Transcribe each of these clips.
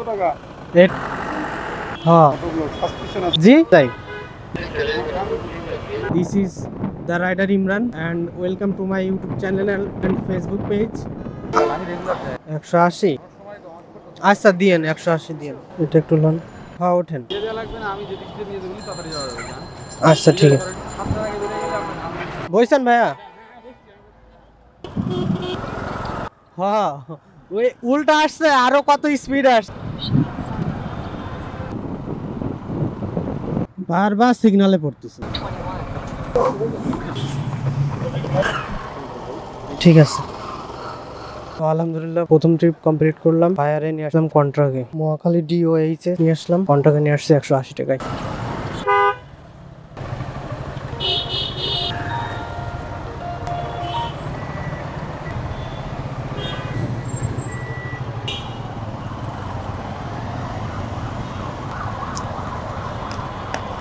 টাকা হ্যাঁ সাবস্ক্রিপশন আছে জি তাই This is the rider Imran and welcome to my YouTube channel and Facebook page. আমি রেগুলার যাই 180 সময় তো অনেক করতে আচ্ছা দিয়েন 180 দিয়েন এটা একটু লন হ্যাঁ ওঠেন দিয়ে দেওয়া লাগবে না আমি যদি কিছু নিয়ে যাবো তাড়াতাড়ি যাওয়া যাবে না আচ্ছা ঠিক আছে আপনার আগে বেরিয়ে গেলে আপনার সামনে বইছেন ভাইয়া হ্যাঁ ওই উল্টা আসছে আরো কত স্পিড আসছে বারবার সিগনালে পড়তেছে ঠিক আছে তো আলহামদুলিল্লাহ প্রথম ট্রিপ কমপ্লিট করলাম ফায়ারে নিয়ে আসলাম কন্ট্রাকে মহাখালী ডিওএইচ এ নিয়ে আসলাম কন্ট্রাকে নিয়ে আসছে 180 টাকায়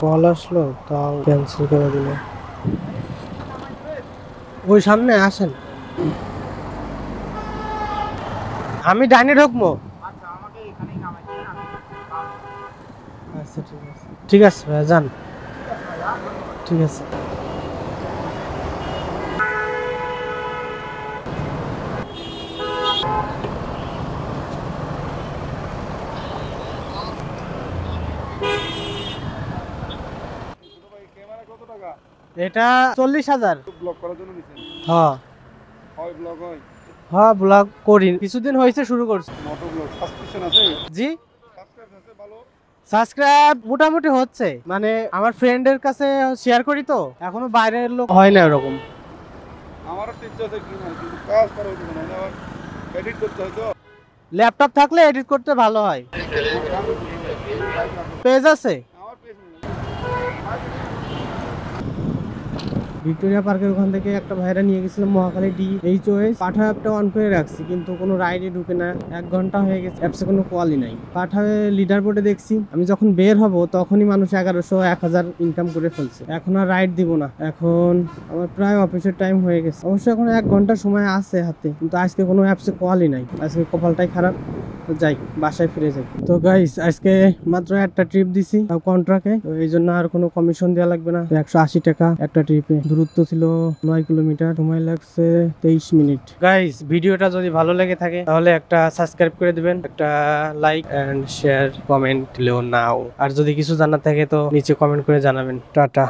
কল আসলো তাও ক্যান্সেল করে দিল ওই সামনে আসেন আমি ডাইনে ঢুকবো আচ্ছা আমাকে এখানেই নামাইতে আমি আচ্ছা ঠিক আছে ভাই যান ঠিক আছে ক্যামেরা কত টাকা এটা 40,000 ব্লক করার জন্য নিছেন হ্যাঁ হয় ব্লক হয় হ্যাঁ ব্লগ করি কিছুদিন হয়েছে শুরু করছি মোটর ব্লক সাবস্ক্রিপশন আছে জি সাবস্ক্রাইব আছে ভালো সাবস্ক্রাইব মোটামুটি হচ্ছে মানে আমার ফ্রেন্ডের কাছে শেয়ার করি তো এখনো বাইরের লোক হয় না এরকম আমারও টিপস আছে কি না কিন্তু কাজ করা হইতো না আবার এডিট করতে হয় তো ল্যাপটপ থাকলে এডিট করতে ভালো হয় পেজ আছে আমার পেজ নেই ভিক্টোরিয়া পার্কের ওখান থেকে একটা ভাইরা নিয়ে গেছিলাম মহাখালী ডিএইচওএস পাঠা অ্যাপটা অন করে রাখছি কিন্তু কোনো রাইডে ঢুকে না 1 ঘন্টা হয়ে গেছে অ্যাপসে কোনো কলই নাই পাঠায় লিডার বোর্ডে দেখছি আমি যখন বের হব তখনই মানুষ 1100-1000 ইনকাম করে ফেলছে এখন আর রাইড দিব না এখন আমার প্রায় অফিসের টাইম হয়ে গেছে অবশ্যই এখন 1 ঘন্টা সময় আছে হাতে কিন্তু আজকে কোনো অ্যাপসে কলই নাই আজকে কপালটাই খারাপ তো যাই বাসায় ফিরে যাই তো গাইস আজকে মাত্র একটা ট্রিপ দিছি কন্ট্রাকে তো এই জন্য আর কোনো কমিশন দেওয়া লাগবে না 180 টাকা একটা ট্রিপে দূরত্ব ছিল 9 কিলোমিটার সময় লাগছে 23 মিনিট গাইস ভিডিওটা যদি ভালো লেগে থাকে তাহলে একটা সাবস্ক্রাইব করে দিবেন একটা লাইক এন্ড শেয়ার কমেন্ট দিলেও নাও আর যদি কিছু জানার থাকে তো নিচে কমেন্ট করে জানাবেন টাটা